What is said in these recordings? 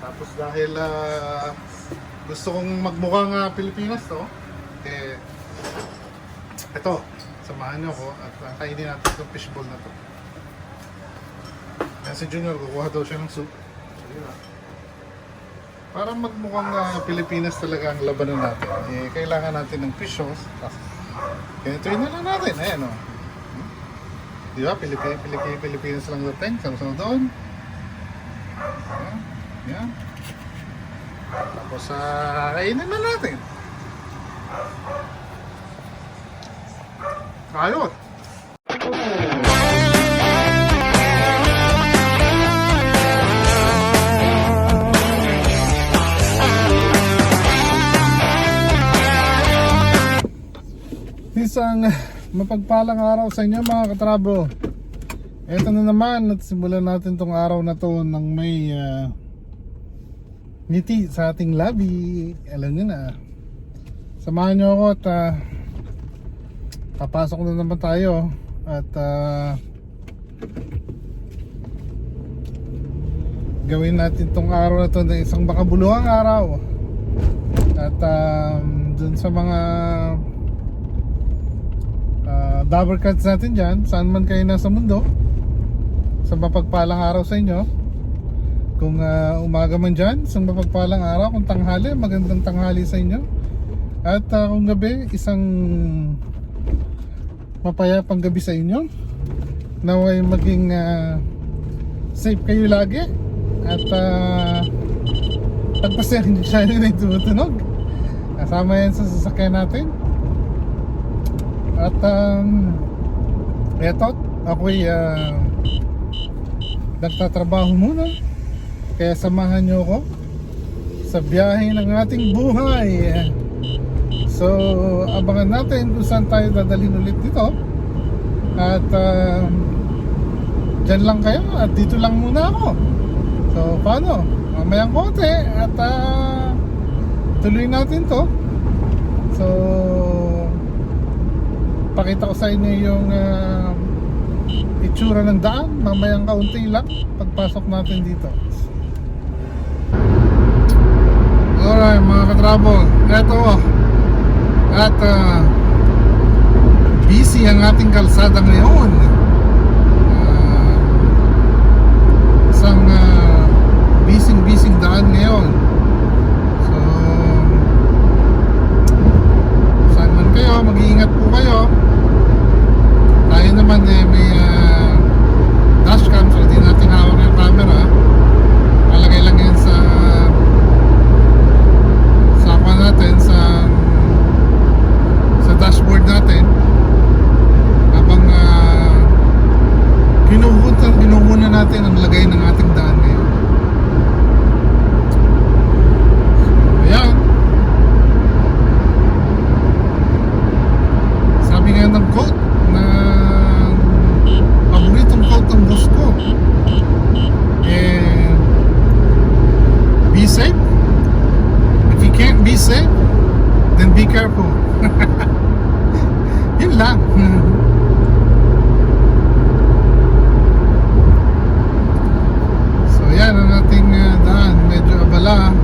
Tapos dahil gusto kong magmukhang Pilipinas to, eh, ito, samahan nyo ko at kainin natin itong fishball na to. Yan si Junior, kukuha daw siya ng soup. Para magmukhang Pilipinas talaga ang labanan natin, eh, kailangan natin ng fish sauce. Ganito'y na lang natin, ayan o. Di ba? Pilipinas lang dating, sasaw doon. Yan. Tapos kainin na natin. Ayos! Isang mapagpalang araw sa inyo mga katrabo. Ito na naman at simulan natin tong araw na to ng may ngiti sa ating labi. Alam nyo na. Samahan nyo ako at papasok na naman tayo. At gawin natin tong araw na to na isang makabuluhang araw. At dun sa mga Dabber Cats natin dyan, saan man kayo nasa mundo, sa mapagpalang araw sa inyo. Kung umaga man dyan, isang mapagpalang araw. Kung tanghali, magandang tanghali sa inyo. At kung gabi, isang mapayapang gabi sa inyo. Naway maging safe kayo lagi. At pagpasya siya na tumutunog. Kasama yan sa sasakyan natin. At eto, ako'y nagtatrabaho muna. Kaya samahan nyo ako sa biyahe ng ating buhay. So, abangan natin kung saan tayo dadalhin ulit dito. At dyan lang kayo at dito lang muna ako. So, paano? Mamayang konti at tuloy natin to. So, pakita ko sa inyo yung itsura ng daan mamayang kaunti lang pagpasok natin dito. Alright mga katrabo, eto at busy ang ating kalsada ngayon. Isang busy daan ngayon. So saan man kayo, mag-iingat po kayo. Tayo naman may dashcam, so hindi natin hawak yung camera. Palagay lang yan sa apa natin, sa dashboard natin habang kinuhuna natin ang lagay ng ating daan ngayon. Ayan, sabi nga ng quote na paboritong quote ng boss ko, eh, be safe. If you can't be safe, then be careful. Yun lang. So yan ang ating daan, medyo abala.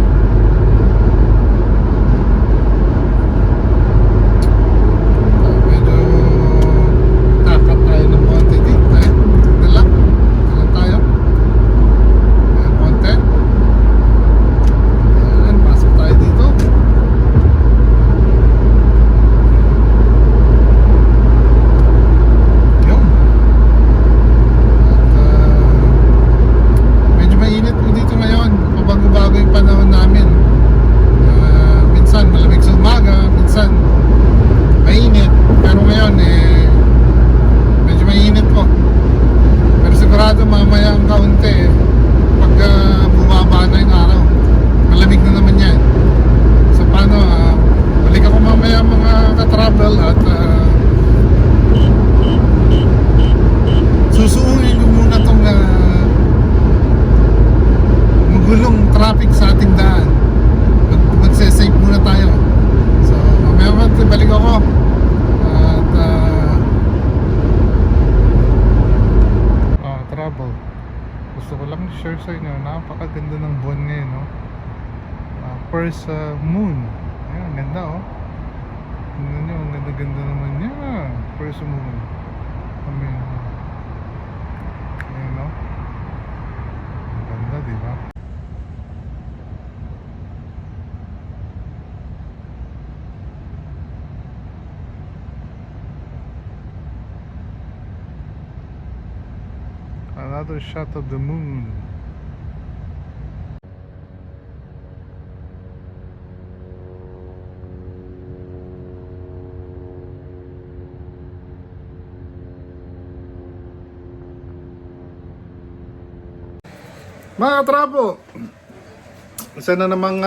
gusto ko lang share sa inyo, napakaganda ng buwan ngayon, no? First moon. Ayan, ganda, oh. Tingnan nyo, ang ganda-ganda naman niya. First moon. Ayan, no? Ang ganda, diba? Another shot of the moon. Mga katrapo, isa na namang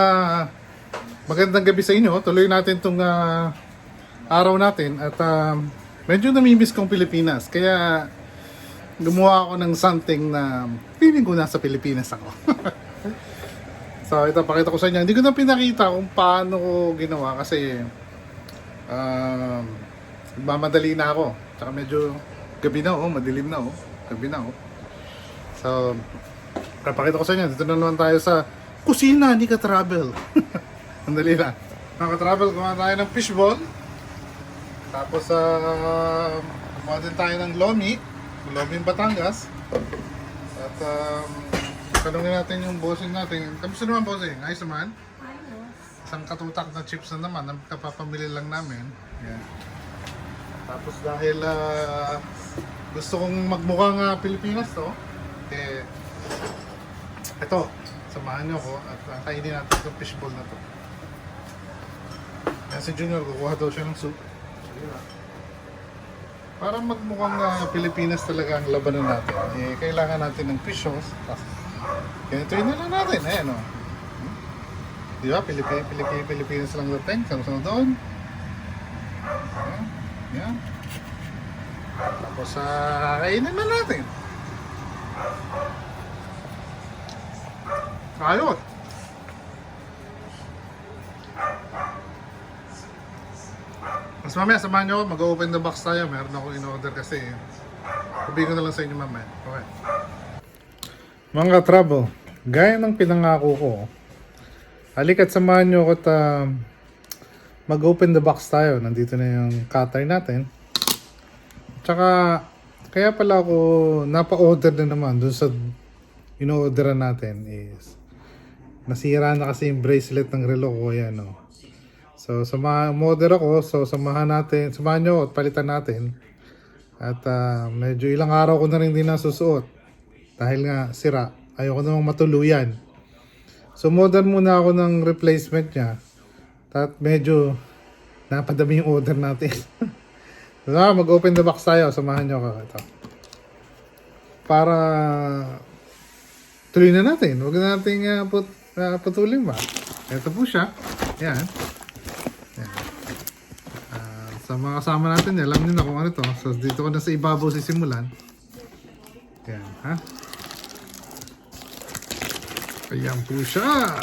magandang gabi sa inyo. Tuloy natin itong araw natin. At medyo namimiss kong Pilipinas. Kaya gumawa ako ng something na feeling ko nasa Pilipinas ako. So ito, pakita ko sa inyo. Hindi ko na pinakita kung paano ko ginawa kasi mamadali na ako. Tsaka medyo gabi na, madilim na, gabi na. So papakita ko sa inyo. Dito na naman tayo sa kusina ni Ka-Travel. Andali lang. Mga Ka-Travel, kumain tayo ng fishball. Tapos kumain din tayo ng lomi Batangas. At tanungin natin yung bossing natin. Kamusta naman, bossing? Ayos naman? Isang katutak na chips na naman. Kapapamili lang namin. Yan. Tapos dahil gusto kong magmukhang Pilipinas to, ito, samahan nyo ko at kainin natin itong fishball na to. Yan si Junior, kukuha daw siya ng soup. Para magmukhang Pilipinas talaga ang labanan natin, kailangan natin ng fish sauce. Ganito na lang natin, ayan o. Di ba? Pilipinas lang natin. Kamusta doon? Yan. Tapos kainin na natin. Ayos! Mas mamaya, samahan nyo ako, mag-open the box tayo. Meron ako in-order kasi. Sabihin ko na lang sa inyo mamaya. Okay. Mga trouble, gaya ng pinangako ko, halika't samahan nyo ako at mag-open the box tayo. Nandito na yung cutter natin. Tsaka, kaya pala ako napa-order na naman dun sa in-orderan natin is nasira na kasi yung bracelet ng relo ko. Yan, no? So, model ako. So, samahan nyo at palitan natin. At medyo ilang araw ko na rin din nasusuot. Dahil nga sira. Ayoko namang matuluyan. So, model muna ako ng replacement niya. At medyo napadami yung order natin. So, mag-open the box tayo. Samahan nyo ako. Ito. Para tuloy na natin. Huwag na natin putulin ba. Ito po siya. Yan. Sa mga kasama natin, alam nyo na kung ano to. So dito ko na sa ibabaw sisimulan. Yan, ha? Ayan po siya.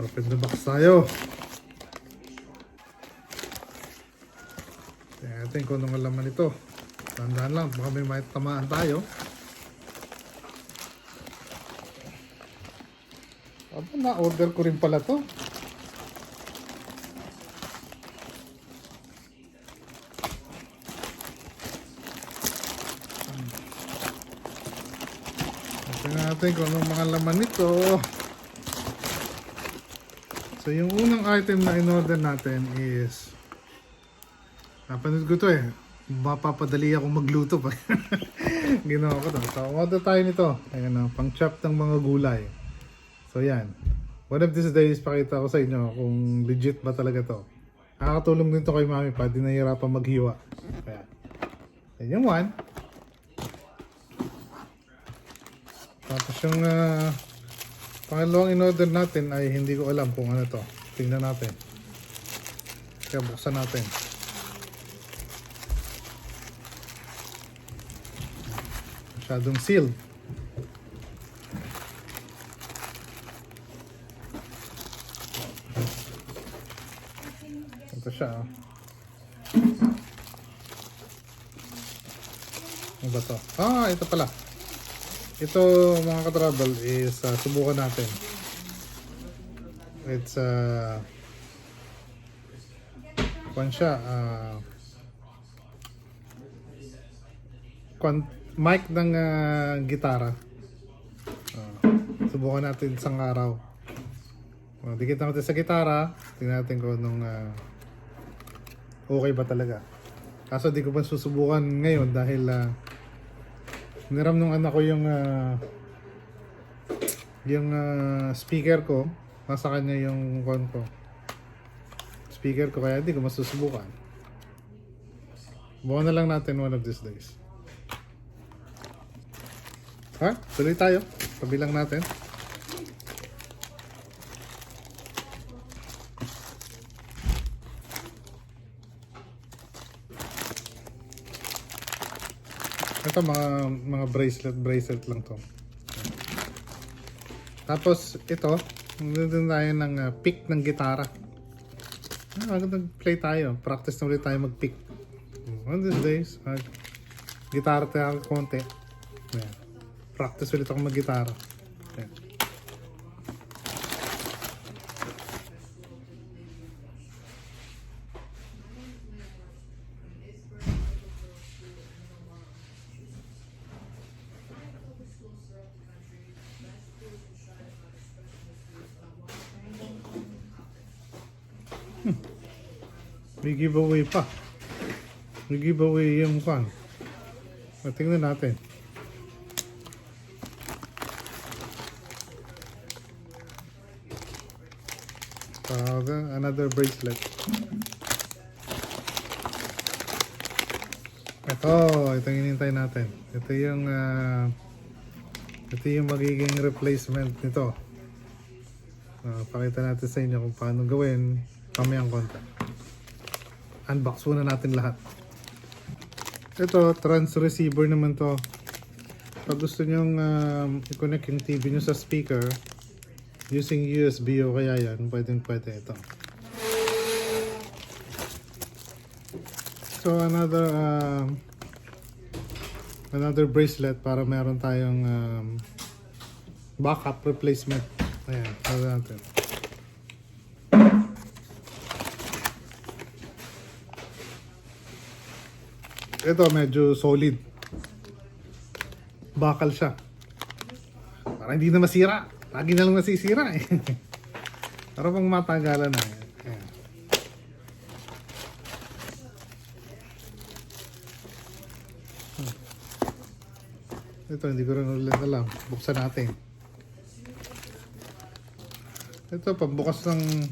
Open the box tayo. Tingnan natin kung anong laman ito. Tandaan lang, baka may tamaan tayo. Aba, na-order ko rin pala to. Tingnan natin kung anong mga laman nito. So yung unang item na in-order natin is napanood ko to mapapadali ako magluto pa. Ginawa ko to. So order tayo nito. Ayan, pang chop ng mga gulay. So yan. One of these days pakita ko sa inyo kung legit ba talaga to. Nakakatulong din to kay mami pa. Di nahihirapan maghiwa. Ayan. Yan yung one. Tapos yung pangalawang in-order natin ay hindi ko alam kung ano to. Tingnan natin. Kaya buksan natin. Masyadong sealed. siya. Oh. Ano ba to? Ah, ito pala. Ito mga ka-travel is subukan natin. It's kwan siya, mic ng gitara. Subukan natin isang araw. Dikit natin sa gitara, tingnan natin kung anong okay ba talaga. Kaso di ko pa susubukan ngayon dahil niram nung anak ko yung speaker ko, nasa kanya yung kon ko. Speaker ko kaya di ko masusubukan. Buwan na lang natin one of these days. Ha? Tuloy tayo. Pabilang natin. Ito mga bracelet lang to. Tapos ito, nandun tayo ng pick ng gitara. Nag-play tayo. Practice na ulit tayo mag-pick. One of these days, gitara tayo konti. Ayan. Practice ulit ako mag-gitara. Ayan. May giveaway pa. May giveaway yung fan. Tingnan natin. Another bracelet. Ito yung hinihintay natin. Ito yung magiging replacement nito. Pakita natin sa inyo kung paano gawin kamayang konti. Unbox muna natin lahat. Ito, trans receiver naman to. Pag gusto nyong i-connect yung TV nyo sa speaker using USB o kaya yan, pwede ito. So another bracelet para meron tayong backup replacement. Ayan, para natin. Ito medyo solid. Bakal siya. Para hindi na masira. Lagi na lang nasisira eh. Para pang matagalan na. Ayan. Ito hindi ko rin ulit alam. Buksan natin. Ito pambukas ng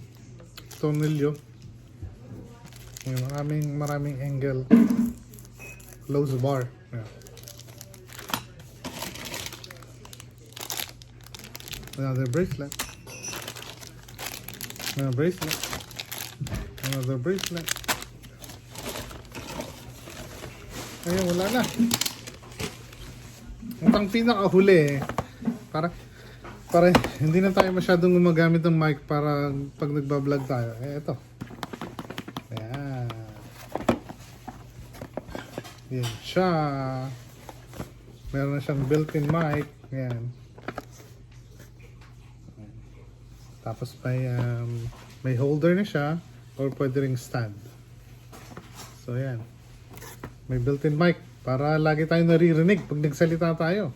tornilyo. May maraming angle. Close bar. Yeah. Another bracelet. Another bracelet. Another bracelet. Ayun, wala na. Ang pinakahuli para hindi na tayo masyadong gumagamit ng mic para pag nagbablog tayo. Ito. Ayan. Yan siya. Meron na siyang built-in mic. Ayan. Tapos may holder na siya or pwede ring stand. So ayan. May built-in mic para lagi tayong naririnig pag nagsalita tayo.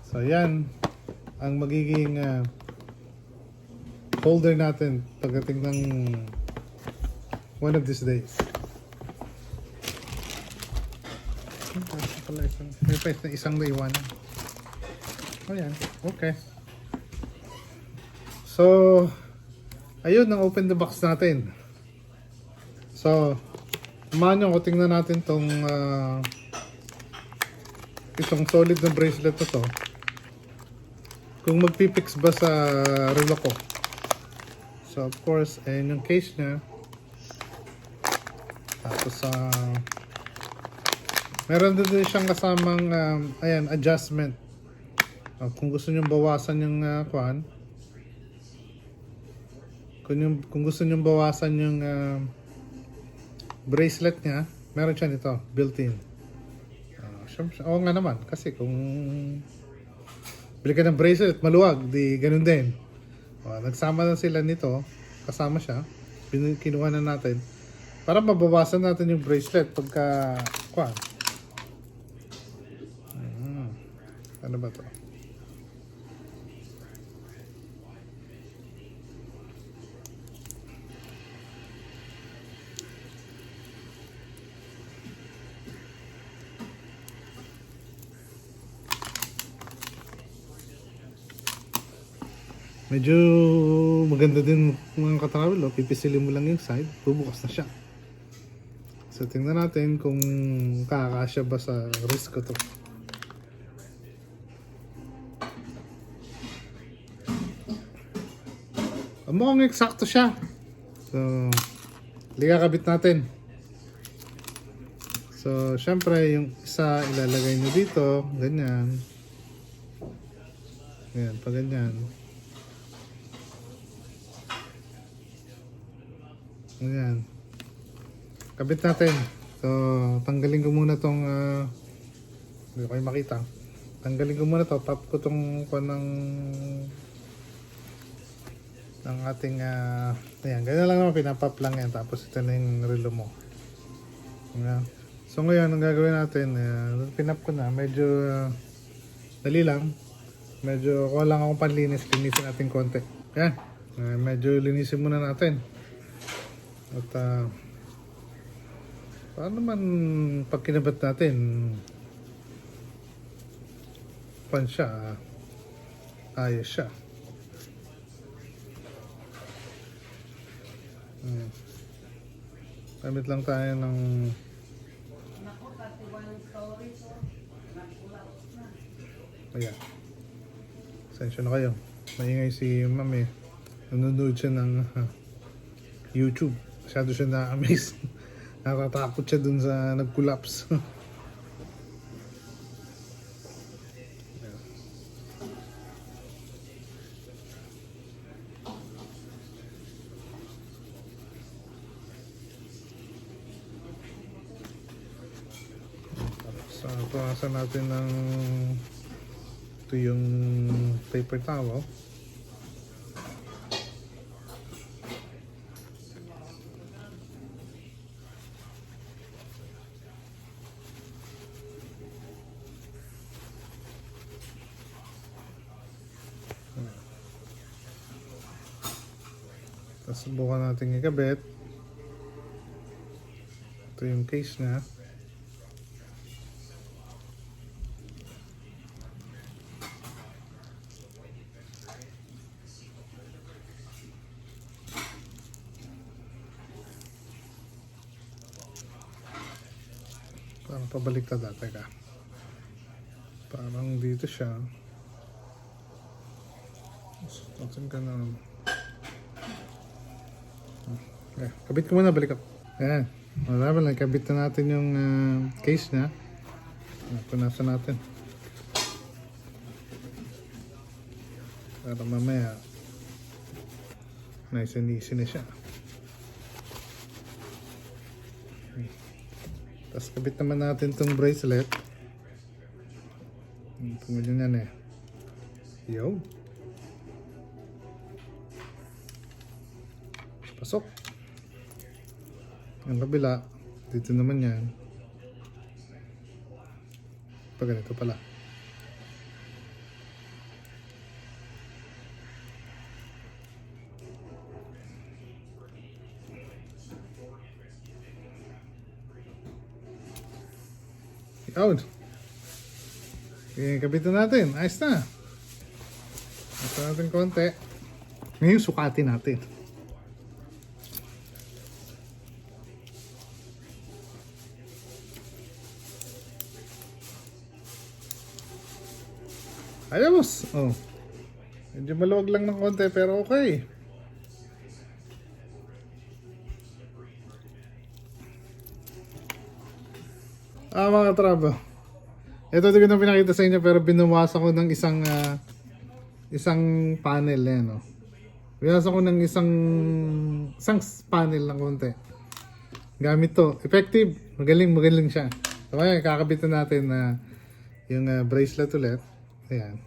So ayan ang magiging holder natin pagdating ng one of these days. May pa isang naiwanan. Oh yan, okay. So ayun ang open the box natin. So samahan nyo ko, tingnan natin itong solid na bracelet na to. Kung magpipix ba sa relo ko. So of course, ayun yung case nya. Tapos meron din siyang kasamang ayan, adjustment. Kung gusto nyo bawasan yung kuhan, kung gusto nyo bawasan yung bracelet niya, meron siya nito, built-in. Syempre, oo nga naman, kasi kung bili ka ng bracelet, maluwag, di ganun din. Nagsama na sila nito, kasama siya, kinuha na natin, para mabawasan natin yung bracelet pagka, ano ba to? Medyo maganda din mga katravel, pipisilin mo lang yung side, bubukas na siya. So tingnan natin kung kakasya ba sa wrist ko to. Mukhang eksakto siya. So ligakabit natin. So syempre yung isa ilalagay nyo dito, ganyan. Ganyan, pa ganyan. Ayan. Kabit natin. So, tanggalin ko muna tong hindi ko kayo makita. Tanggalin ko muna to. Tap ko tong ng ating ayan. Ganyan lang naman. Pinapap lang yan. Tapos ito na yung relo mo. Ayan. So, ngayon, ang gagawin natin, pinap ko na. Medyo dali lang. Medyo kuha lang akong panlinis. Linisin natin konti. Ayan. Medyo linisin muna natin. At paano naman pag kinabat natin pan siya, ayos siya. Gamit lang tayo ng ayan. Sensya na kayo, maingay si ma'am nanonood siya ng YouTube. Masyado siya na-amaze. Natatakot siya dun sa nag-collapse. So, punasan natin ng ito yung paper towel. Tapos subukan natin ikabit. Ito yung case niya. Parang pabaliktad dati ka. Parang dito siya. Tatin ka na. Okay, kabit ko muna, balik ako. Ayan. Marami lang, kabit na natin yung case niya. Punasan natin. Para mamaya nice and easy na siya. Tapos kabit naman natin itong bracelet. Pumili yan Yo. Pasok. Ang kabila, dito naman yan. Pag ganito pala. Out. Okay, kabitan natin. Ayos na. Ayos natin konti. Ngayon, sukatin natin. Ayos. Oh. Medyo maluwag lang ng konti pero okay. Mga trabo. Ito din ko na pinakita sa inyo pero binuwasan ko ng isang panel Binasa ko ng isang panel ng konti. Gamit to. Effective. Magaling siya. So, kaya kakabitan natin na yung bracelet ulit. Ayan.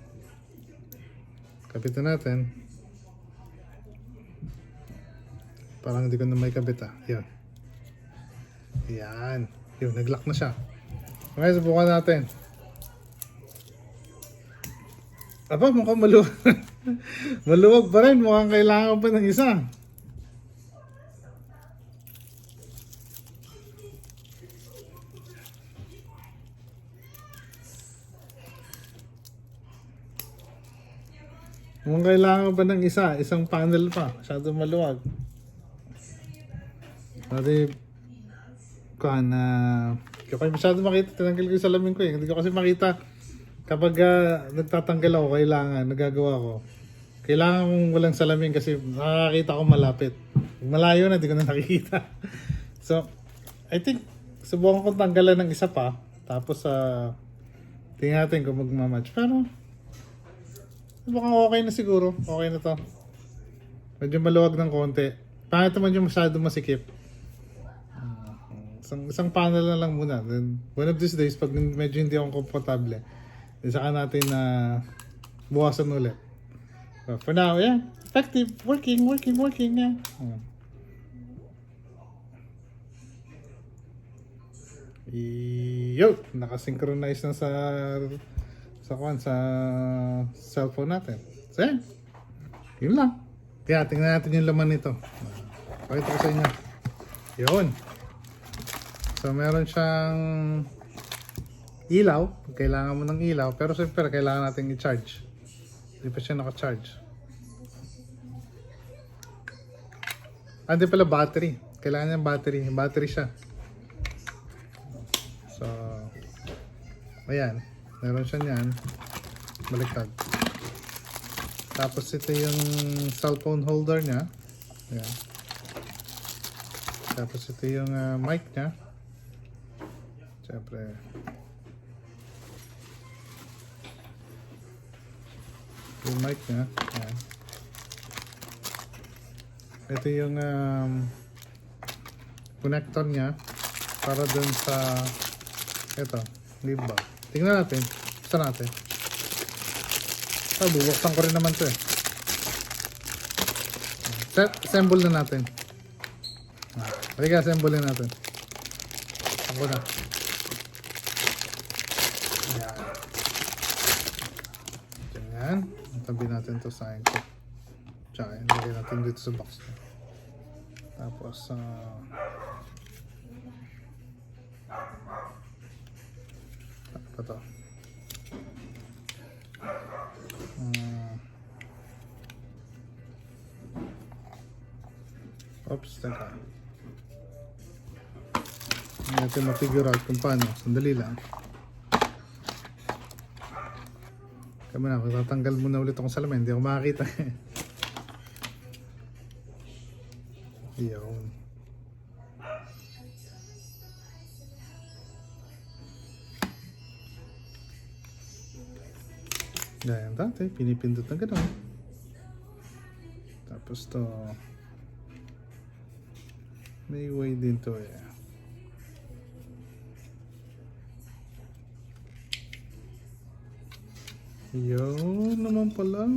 Kabitan natin. Parang hindi ko na may kabit Yan. Ayan. Yun, nag-lock na siya. Okay, subukan natin. Aba, mukhang maluwag. Maluwag pa rin. Mukhang kailangan pa ng isa. Mukhang kailangan pa ng isa. Isang panel pa. Masyado maluwag. Pati, hindi ko masyado makita. Tinanggal ko yung salamin ko eh. Hindi ko kasi makita. Kapag nagtatanggal ako, nagagawa ko. Kailangan kong walang salamin kasi nakakita ko malapit. Pag malayo na, hindi ko na nakikita. So, I think, subukan kong tanggalan ng isa pa. Tapos, tingnan natin kung magmamatch. Pero, mukhang okay na siguro. Okay na to. Medyo maluwag ng konti. Pangit naman yung masyado masikip. Isang panel na lang muna. Then, one of these days, pag medyo hindi ako komportable, saka natin na buwasan ulit. So, for now, yeah. Effective. Working. Yeah. Yo! Nakasynchronize na sa cellphone natin. So, yeah. Yun lang. Kaya, tingnan natin yung laman nito. Pakita ko sa inyo. Yun. So, meron siyang ilaw. Kailangan mo ng ilaw. Pero siyempre, kailangan natin i-charge. Hindi pa siya naka-charge. Hindi pala battery. Kailangan niya battery. Battery siya. So, ayan. Meron siya niyan. Baliktad. Tapos ito yung cellphone holder niya. Ayan. Tapos ito yung mic niya. Siyempre, yung mic niya. Ayan. Ito yung connector niya para dun sa ito, leaf bag. Tingnan natin. Buksan natin. Bubuksan ko rin naman ito eh. Assemble na natin. Halika, assemble na natin. Ako na. Ayan. Ganyan. Tabi natin ito sa akin. Tsaka ilagay natin dito sa box. Tapos, apa to? Oops, teka. Hindi natin ma-figure out kung paano. Sandali lang. Kaya na, matatanggal muna ulit akong salamin. Hindi ako makakita. Yun. Ganyan dati. Pinipindot na gano'n. Tapos to. May way din to eh. Yun naman pala.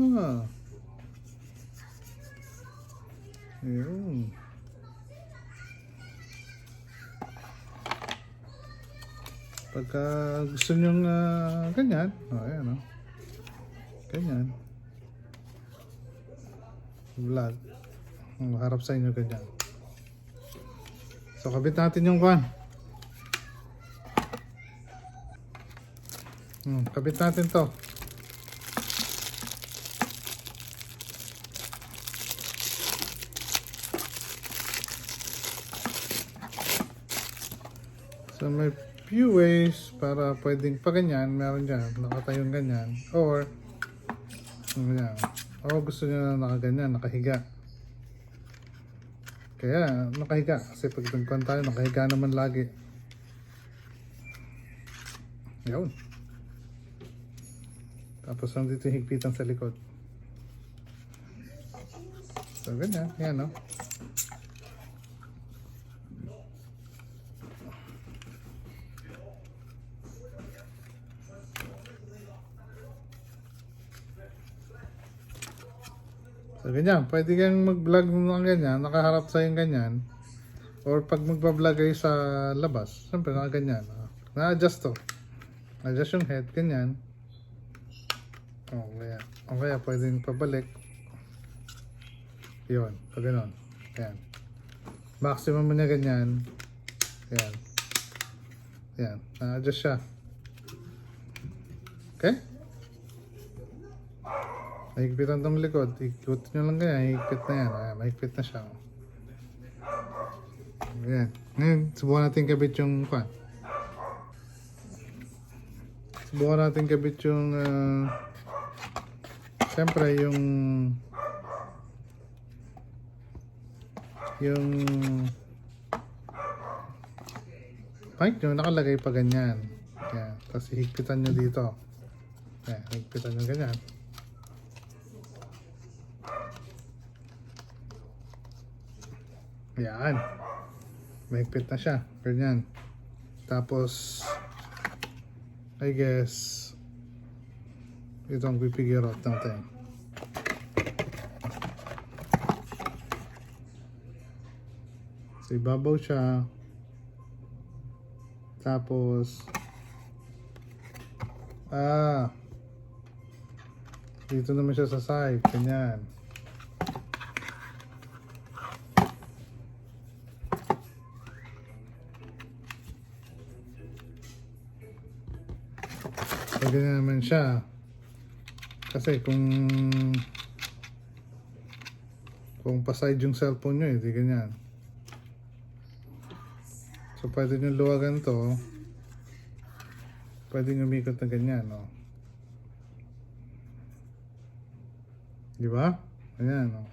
Yun. Pagka gusto nyong ganyan. Ayan o. Ganyan. Vlog. Harap sa inyo ganyan. So, kabit natin yung kwan. Kabit natin to. So, may few ways para pwedeng pa ganyan. Meron dyan. Nakatayong ganyan. Or, ganyan. O gusto nyo na nakaganyan, nakahiga. Kaya, nakahiga. Kasi pag nagkuhan tayo, nakahiga naman lagi. Yun. Tapos nandito yung higpitan sa likod. So, ganyan. Yan, no? So, ganyan. Pwede kang mag-vlog ng ganyan. Nakaharap sa yung ganyan. Or pag magbablog kayo sa labas, siyempre nakaganyan. Na-adjust to. Adjust yung head, ganyan. O kaya pwedeng pabalik. Yun, pag ganon. Yan. Maximum mo niya ganyan. Yan. Yan, na-adjust siya. Okay? Mahigpitan tong likod. Ikot nyo lang ganyan, higpit na yan. Ayan, mahigpit na siya. Ayan. Ngayon, subukan natin kabit yung kwan. Subukan natin kabit yung siyempre yung mic nyo nakalagay pa ganyan. Ayan. Tapos higpitan nyo dito. Ayan, higpitan nyo ganyan. Ayan. Mahigpit na siya. Ganyan. Tapos, I guess, ito ang pipigure out natin. So, ibabaw siya. Tapos, dito naman siya sa side. Ganyan. So, ganyan naman siya. Kasi kung pa-side yung cellphone nyo, di ganyan. So, pwede nyo luwagan to. Pwede nyo umikot na ganyan, no? Di ba? Ganyan, no?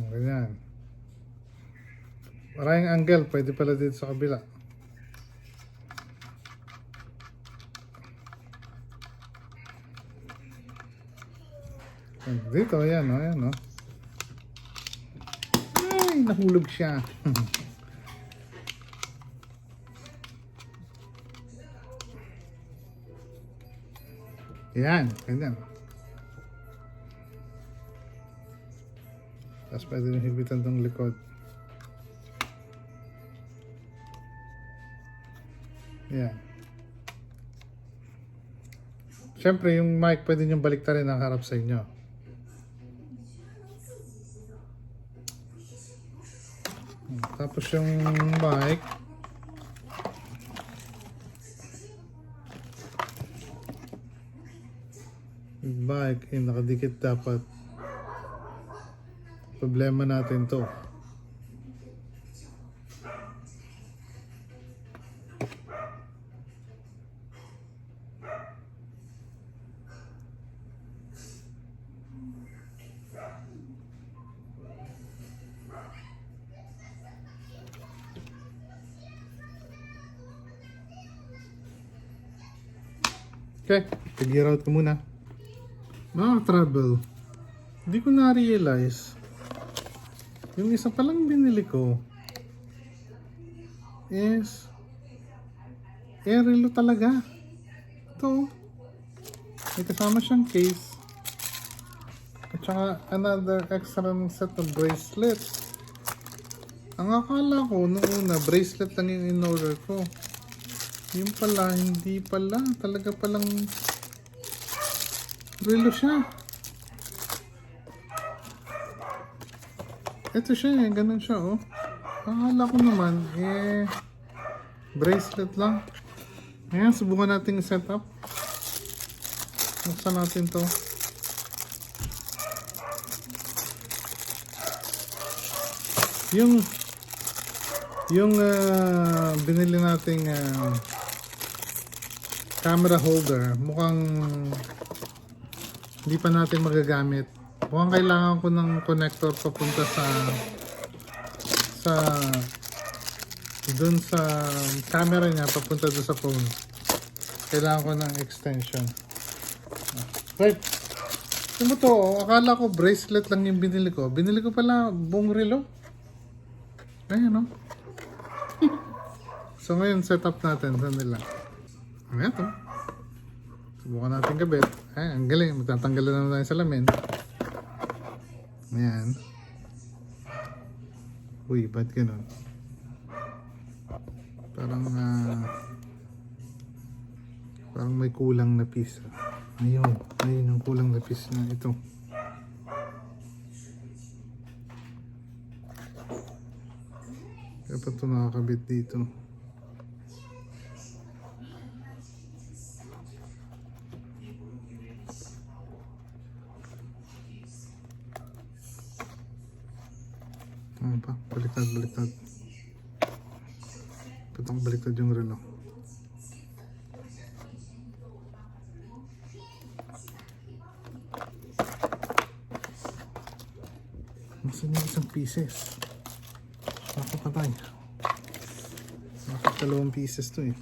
Ganyan. Maraming angle, pwede pala dito sa kabila. Dito, ayan, no? Ayan, no? Ay, nahulog siya. Yan, ganyan. Tapos pwede nyo higpitan tong likod. Yan. Siyempre, yung mic pwede nyo baliktarin ang harap sa inyo. Tapos yung mic, nakadikit dapat. Problema natin to. Okay, figure out ko muna. Mga travel, hindi ko na-realize yung isa palang binili ko is air-relo talaga. Ito, may kasama siyang case at saka another extra set of bracelet. Ang akala ko nung una bracelet lang yung in-order ko. Yung pala, hindi pala. Talaga palang relo siya. Ito siya eh. Ganun siya oh. Akala ko naman bracelet lang. Ngayon, subukan natin yung setup. Buksan natin to. Yung binili nating camera holder, mukhang hindi pa natin magagamit. Mukhang kailangan ko ng connector papunta dun sa camera niya, papunta dun sa phone. Kailangan ko ng extension. Right. Ano mo to? Akala ko bracelet lang yung binili ko. Binili ko pala buong relo. Ayan, no? So ngayon, set up natin. Saan nila? Ayan to. Subukan natin kabit. Ay, ang galing. Magtatanggalan na tayo sa salamin. Ayan. Uy, ba't ganun? Parang, parang may kulang na piece. Ayun. Ayun yung kulang na piece na ito. Kaya pa ito nakakabit dito. Ano pa? Baliktad, baliktad. Patang baliktad yung relo. Nasaan yung isang pieces? Nakapatay. Dalawang pieces to eh.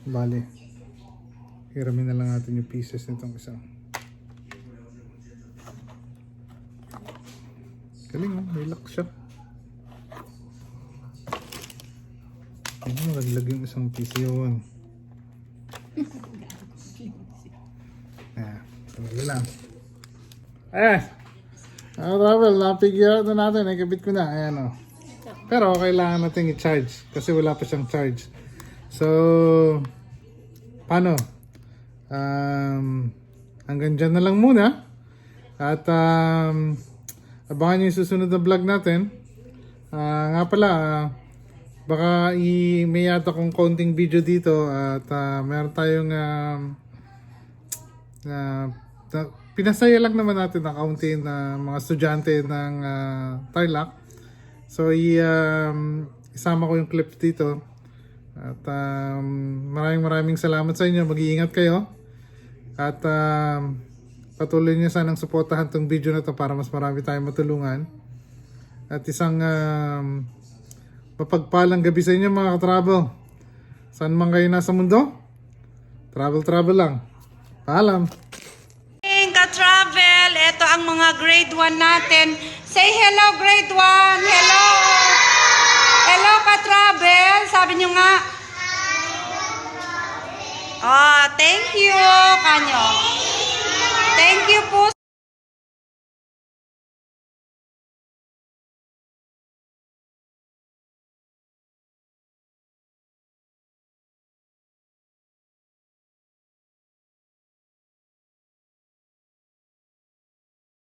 Bale. Hiramin na lang natin yung pieces nitong isa. Galing oh, may lock siya. Ayun, naglag yung isang piece yun. Ano lang. Travel, na-figure out na natin. Nakabit ko na. Ayan o. Pero kailangan natin i-charge. Kasi wala pa siyang charge. So, paano? Hanggang dyan na lang muna. At, abangan nyo yung susunod na vlog natin. Nga pala, baka may yata kong konting video dito. At meron tayong pinasaya lang naman natin ng kaunti na mga estudyante ng Tarlac. So, isama ko yung clip dito. At maraming salamat sa inyo. Mag-iingat kayo. At patuloy nyo sanang suportahan tong video na to para mas marami tayong matulungan. At isang mapagpalang gabi sa inyo mga ka-travel. Saan man kayo nasa mundo? Travel lang. Paalam! Ka-travel, ito ang mga grade 1 natin. Say hello, grade 1. Hello. Hello, ka-travel. Sabi nyo nga. Oh, thank you. Kanyo. Thank you po.